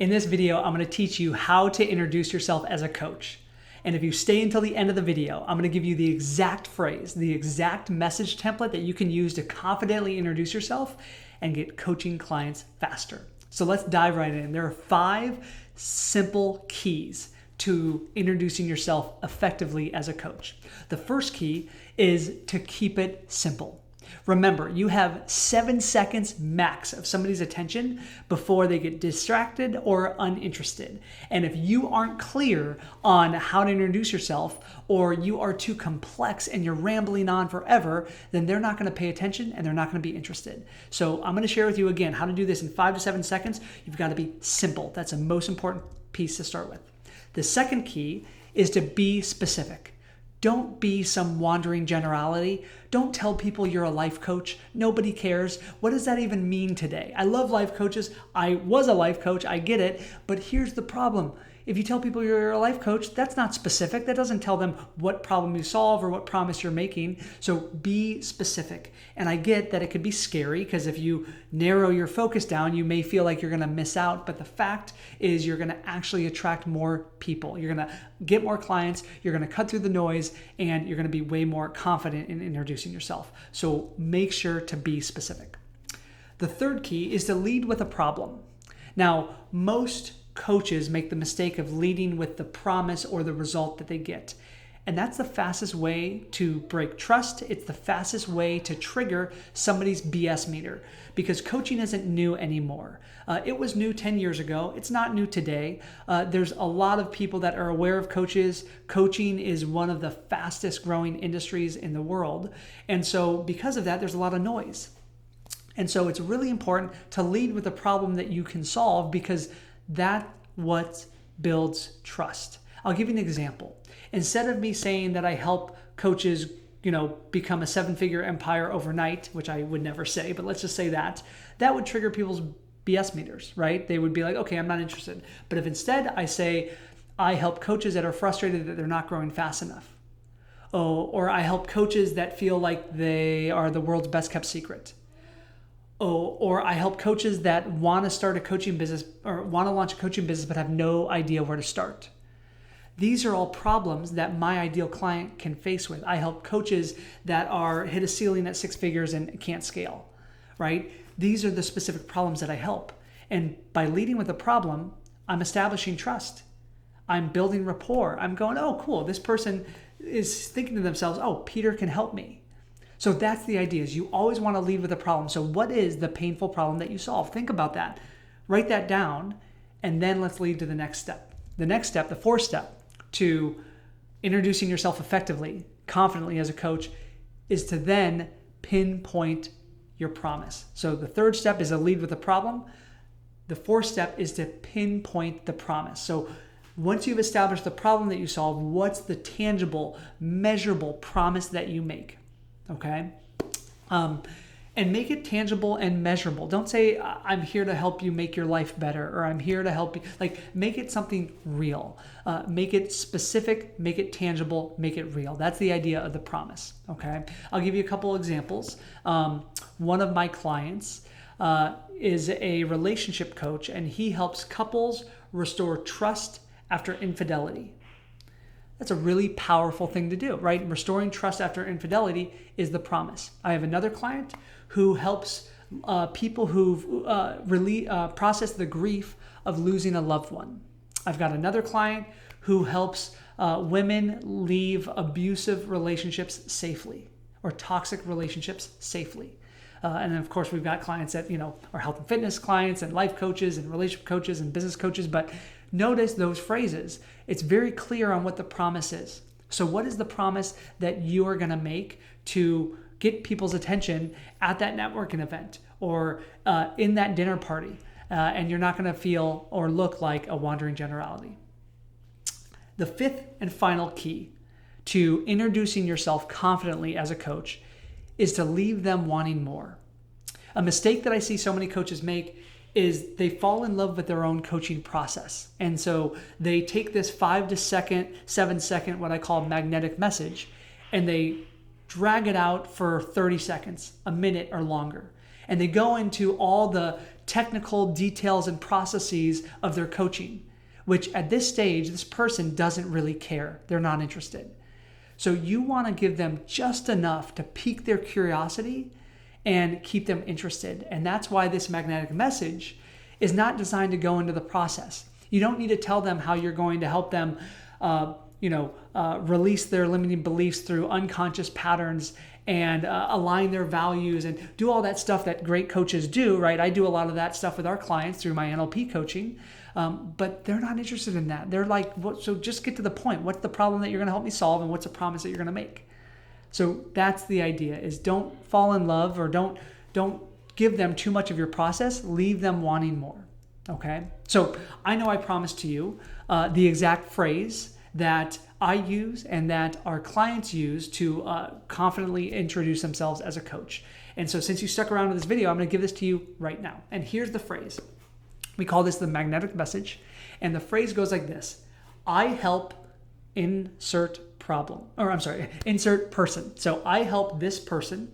In this video, I'm going to teach you how to introduce yourself as a coach. And if you stay until the end of the video, I'm going to give you the exact phrase, the exact message template that you can use to confidently introduce yourself and get coaching clients faster. So let's dive right in. There are 5 simple keys to introducing yourself effectively as a coach. The first key is to keep it simple. Remember, you have 7 seconds max of somebody's attention before they get distracted or uninterested. And if you aren't clear on how to introduce yourself, or you are too complex and you're rambling on forever, then they're not going to pay attention and they're not going to be interested. So I'm going to share with you again how to do this in 5 to 7 seconds. You've got to be simple. That's the most important piece to start with. The second key is to be specific. Don't be some wandering generality. Don't tell people you're a life coach. Nobody cares. What does that even mean today? I love life coaches. I was a life coach. I get it. But here's the problem. If you tell people you're a life coach, that's not specific. That doesn't tell them what problem you solve or what promise you're making. So be specific. And I get that it could be scary because if you narrow your focus down, you may feel like you're going to miss out. But the fact is you're going to actually attract more people. You're going to get more clients. You're going to cut through the noise and you're going to be way more confident in introducing yourself. So make sure to be specific. The third key is to lead with a problem. Now, most coaches make the mistake of leading with the promise or the result that they get. And that's the fastest way to break trust. It's the fastest way to trigger somebody's BS meter because coaching isn't new anymore. It was new 10 years ago. It's not new today. There's a lot of people that are aware of coaches. Coaching is one of the fastest growing industries in the world. And so because of that, there's a lot of noise. And so it's really important to lead with a problem that you can solve because that's what builds trust. I'll give you an example. Instead of me saying that I help coaches, become a 7-figure empire overnight, which I would never say, but let's just say that would trigger people's BS meters, right? They would be like, okay, I'm not interested. But if instead I say, I help coaches that are frustrated that they're not growing fast enough. Oh, or I help coaches that feel like they are the world's best kept secret. Or I help coaches that want to start a coaching business or want to launch a coaching business but have no idea where to start. These are all problems that my ideal client can face with. I help coaches that are hit a ceiling at 6 figures and can't scale, right? These are the specific problems that I help. And by leading with a problem, I'm establishing trust. I'm building rapport. I'm going, oh, cool. This person is thinking to themselves, oh, Peter can help me. So that's the idea, is you always want to lead with a problem. So what is the painful problem that you solve? Think about that. Write that down, and then let's lead to the next step. The next step, the 4th step to introducing yourself effectively, confidently as a coach, is to then pinpoint your promise. So the 3rd step is to lead with a problem. The 4th step is to pinpoint the promise. So once you've established the problem that you solve, what's the tangible, measurable promise that you make? Okay. And make it tangible and measurable. Don't say, I'm here to help you make your life better, or I'm here to help you. Make it something real. Make it specific, make it tangible, make it real. That's the idea of the promise. Okay. I'll give you a couple examples. One of my clients is a relationship coach, and he helps couples restore trust after infidelity. That's a really powerful thing to do, right? Restoring trust after infidelity is the promise. I have another client who helps people who've processed the grief of losing a loved one. I've got another client who helps women leave abusive relationships safely or toxic relationships safely. And then of course, we've got clients that, are health and fitness clients and life coaches and relationship coaches and business coaches. But notice those phrases. It's very clear on what the promise is. So what is the promise that you are going to make to get people's attention at that networking event or in that dinner party? And you're not going to feel or look like a wandering generality. The 5th and final key to introducing yourself confidently as a coach is to leave them wanting more. A mistake that I see so many coaches make is they fall in love with their own coaching process. And so they take this 5 to 7 second, what I call magnetic message, and they drag it out for 30 seconds, a minute or longer. And they go into all the technical details and processes of their coaching, which at this stage, this person doesn't really care. They're not interested. So you want to give them just enough to pique their curiosity and keep them interested. And that's why this magnetic message is not designed to go into the process. You don't need to tell them how you're going to help them release their limiting beliefs through unconscious patterns and align their values and do all that stuff that great coaches do, right? I do a lot of that stuff with our clients through my NLP coaching, but they're not interested in that. They're like, so just get to the point. What's the problem that you're going to help me solve, and what's a promise that you're going to make? So that's the idea: is don't fall in love, or don't give them too much of your process. Leave them wanting more. Okay. So I know I promised to you the exact phrase that I use and that our clients use to confidently introduce themselves as a coach. And so since you stuck around to this video, I'm going to give this to you right now. And here's the phrase. We call this the magnetic message. And the phrase goes like this: I help insert person. So I help this person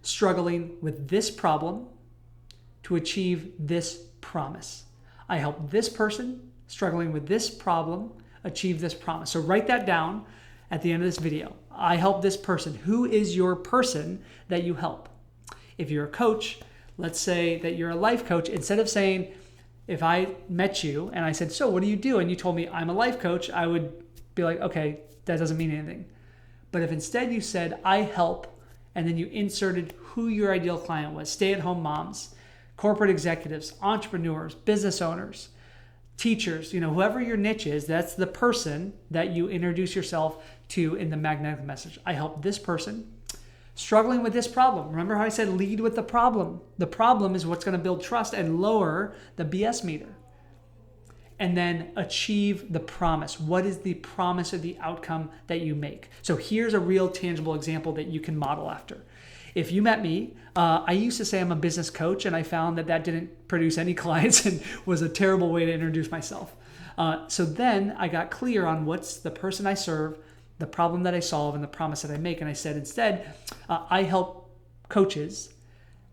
struggling with this problem to achieve this promise. I help this person struggling with this problem achieve this promise. So write that down at the end of this video. I help this person. Who is your person that you help? If you're a coach, let's say that you're a life coach. Instead of saying, if I met you and I said, so what do you do? And you told me I'm a life coach, I would be like, okay, that doesn't mean anything. But if instead you said, I help, and then you inserted who your ideal client was: stay-at-home moms, corporate executives, entrepreneurs, business owners, teachers, whoever your niche is, that's the person that you introduce yourself to in the magnetic message. I help this person struggling with this problem. Remember how I said lead with the problem? The problem is what's going to build trust and lower the BS meter. And then achieve the promise. What is the promise or the outcome that you make? So here's a real tangible example that you can model after. If you met me, I used to say I'm a business coach, and I found that didn't produce any clients and was a terrible way to introduce myself. So then I got clear on what's the person I serve, the problem that I solve, and the promise that I make. And I said, instead, I help coaches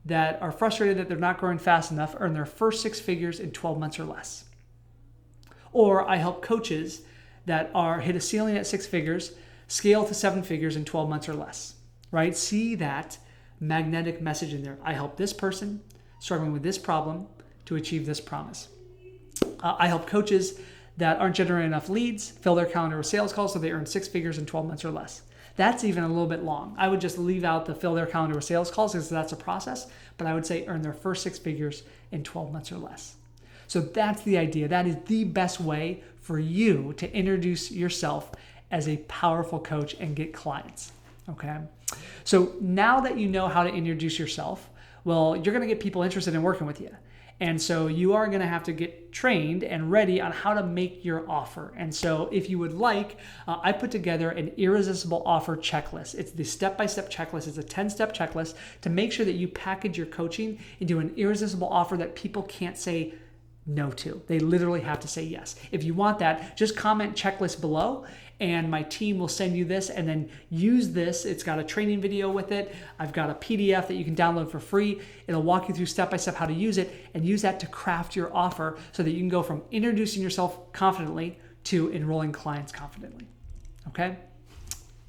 that are frustrated that they're not growing fast enough earn their first 6 figures in 12 months or less. Or I help coaches that are hit a ceiling at 6 figures, scale to 7 figures in 12 months or less, right? See that magnetic message in there. I help this person struggling with this problem to achieve this promise. I help coaches that aren't generating enough leads fill their calendar with sales calls so they earn 6 figures in 12 months or less. That's even a little bit long. I would just leave out the fill their calendar with sales calls because that's a process, but I would say earn their first 6 figures in 12 months or less. So that's the idea. That is the best way for you to introduce yourself as a powerful coach and get clients. Okay. So now that you know how to introduce yourself, well, you're going to get people interested in working with you. And so you are going to have to get trained and ready on how to make your offer. And so if you would like, I put together an irresistible offer checklist. It's the step-by-step checklist. It's a 10-step checklist to make sure that you package your coaching into an irresistible offer that people can't say no to. They literally have to say yes. If you want that, just comment checklist below and my team will send you this, and then use this. It's got a training video with it. I've got a PDF that you can download for free. It'll walk you through step by step how to use it, and use that to craft your offer so that you can go from introducing yourself confidently to enrolling clients confidently. Okay?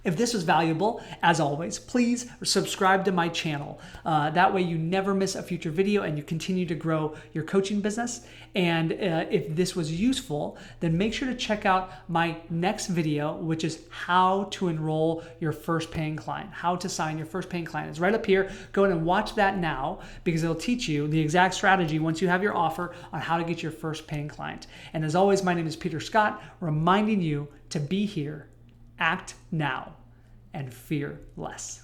If this was valuable, as always, please subscribe to my channel. That way you never miss a future video and you continue to grow your coaching business. And if this was useful, then make sure to check out my next video, which is how to enroll your first paying client, how to sign your first paying client. It's right up here. Go ahead and watch that now because it'll teach you the exact strategy once you have your offer on how to get your first paying client. And as always, my name is Peter Scott, reminding you to be here, act now, and fear less.